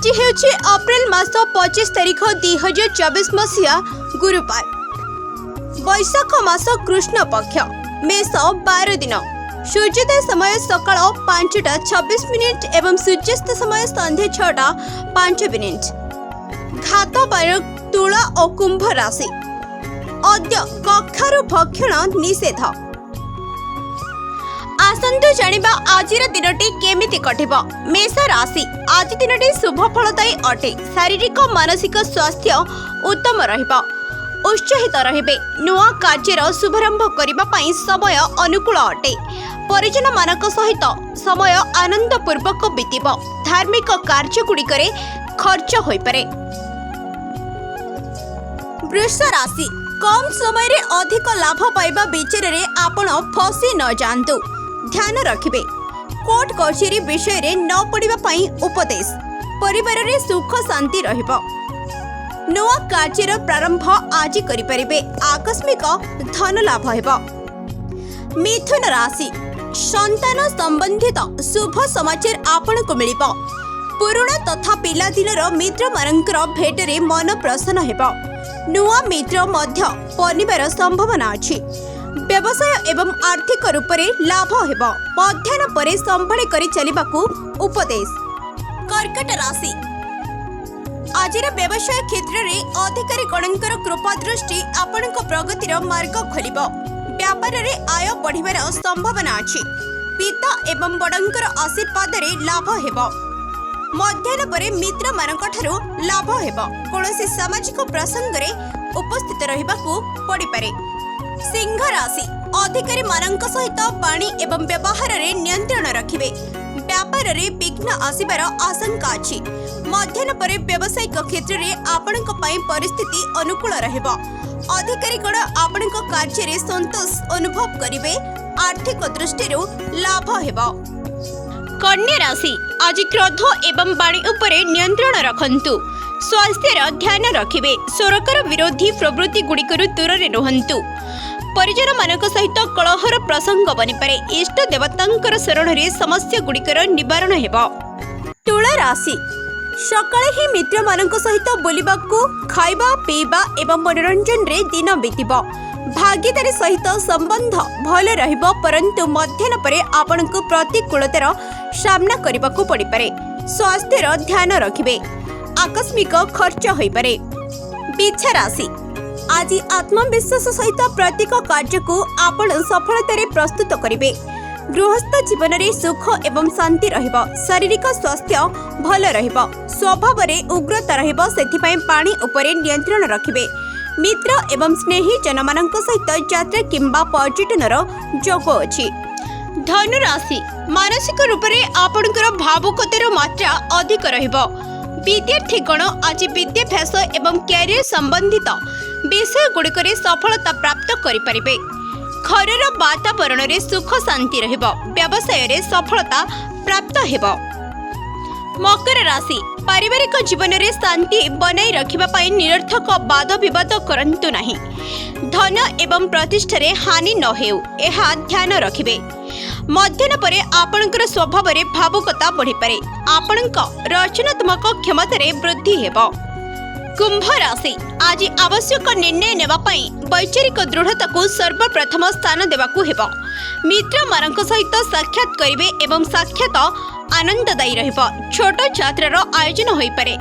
आज हेउछि अप्रैल मास 25 तारिख 2024 मसीहा गुरुवार। वैशाख मास कृष्ण पक्ष मेष 12 दिन। सूर्योदय समय सकाळ 5:26 एवं सूर्यास्त समय संध्या 6:05। घात बार तुला और कुंभ राशि। अद्य कक्षारु भक्षण निषेध। आसंतु जानिबा आजिर दिनटी केमिति कटिबो। मेष राशि आज दिनटी शुभ फलदायी अटे। शारीरिक मानसिक स्वास्थ्य उत्तम रहिबो। उत्साहित रहिबे। नुआ कार्यर शुभारंभ करिबा पई समय अनुकूल अटे। परिजन मानक सहित समय आनंदपूर्वक बीतिबो। धार्मिक कार्य गुड़िकरे खर्च होई पारे। वृष राशि कम समय रे अधिक लाभ पाइबा विचार रे आपण फसी न जानतु। ध्यान रखिबे। कोर्ट कचेरी विषय रे न पड़िबा पई उपदेश। परिवार रे सुख शांति रहिबो। नुआ कार्यर प्रारंभ आज करि परिबे। आकस्मिक धन लाभ हेबो। मिथुन राशि संतान संबंधित शुभ समाचार आपण को मिलिबो। पुराना तथा पिला दिनर मित्र मानकर भेट रे मन प्रसन्न हेबो। नुआ मित्र मध्य पनिबार संभावना अछि। व्यवसाय एवं आर्थिक रूप से लाभ हेबो। मध्याह्न परे संभाळी करी चलिबाकू उपदेश। कर्कट राशि आजिर व्यवसाय क्षेत्र रे अधिकारी गणकर कृपा दृष्टि आपनक प्रगतिर मार्ग खोलिबो। व्यापार रे आय बढ़िबार संभावना अछि। पिता एवं बड़ंकर आशीर्वाद रे लाभ हेबो। मध्याह्न परे मित्र मानक ठारू लाभ हेबो। कोनोसी सामाजिक प्रसंग रे उपस्थित रहिबाकू पड़ी पारे। सिंह राशि अधिकारी मानक सहित वाणी एवं व्यवहार रे नियंत्रण रखिबे। व्यापार रे विघ्न आसिबार आशंका अछि। मध्याह्न परे व्यावसायिक क्षेत्र रे आपनक पई परिस्थिति अनुकूल रहबो। अधिकारी गण आपनक कार्य रे संतोष अनुभव करिवे। आर्थिक दृष्टि लाभ हेबो। कन्या राशि आज क्रोध एवं वाणी उपरे नियंत्रण रखंतु। स्वास्थ्यर ध्यान रखिबे। सरकार विरोधी प्रवृत्ति गुड़िकर दूर रे रहंतु। परिजन मानक सहित कलहर प्रसंग बनी पारे। इष्ट देवतांकर शरण रे समस्या गुड़िकर निवारण हेबो। तुला राशि सकाळे ही मित्र मानक सहित बोलिबाकू खाइबा पीबा एवं मनोरंजन रे दिन बीतिबो। भागीदारी सहित संबंध भल रहिबो। परंतु मध्याह्न परे आपनकू प्रतिकूलतार सामना करिबाकू पड़ी पारे। स्वास्थ्यर ध्यान रखिबे। आकस्मिक खर्च होई पारे। बिच्छा राशि आज आत्मविश्वास सहित प्रत्येक कार्य को आपण सफलता प्रस्तुत करेंगे। गृहस्थ जीवन में सुख एवं शांति रहिबो। शारीरिक स्वास्थ्य भल रहिबो। स्वभाव में उग्रता रहिबो। सेथिपई पानी उपरे नियंत्रण रखिबे। मित्र एवं स्नेही जनमानक सहित यात्रा किंबा पर्यटनर जोग अछि। धनु राशि मानसिक रूप से आपणकर भावुकतार मात्रा अधिक रहिबो। विद्यार्थीगण आज विद्याभ्यास एवं कैरियर संबंधित विषय गुड़िक सफलता प्राप्त करें। घर वातावरण रे सुख शांति रहिबो। व्यवसाय रे सफलता प्राप्त हेबो। मकर राशि पारिवारिक जीवन रे शांति बनाई रखिबा पई निरर्थक वाद विवाद करंतु नहीं। धन एवं प्रतिष्ठा रे हानि न हेउ एहा ध्यान रखिबे। मध्याह्न परे आपणकर स्वभाव रे भावुकता बढ़ी पारे। आपणक रचनात्मक क्षमता रे वृद्धि हेबो। कुंभ राशि आज आवश्यक निर्णय नेबा पई वैचारिक दृढ़ता को सर्वप्रथम स्थान देबाकू हेबो। मित्र मानक सहित साक्षात करिवे एवं साक्षात आनंददायी रहिबो। छोट यात्रार आयोजन होई पारे।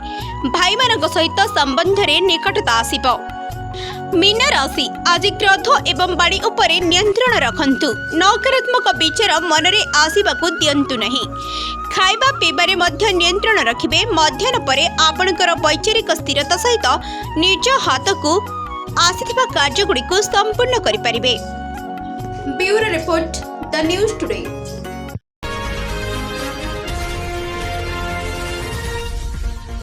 भाई मानक सहित संबंध रे निकटता आसीबो। मीन राशि आज क्रोध एवं वाणी उपरे नियंत्रण रखंतु। नकारात्मक विचार मन रे आसीबाकू दियंतु नहीं। खाइबा पीबारे मध्य नियंत्रण रखिबे। मध्याह्न परे आपणकर वैचारिक स्थिरता सहित निज हाथ को आसिथिबा कार्य गुड़िक संपूर्ण करि परिबे। Bureau report the news today.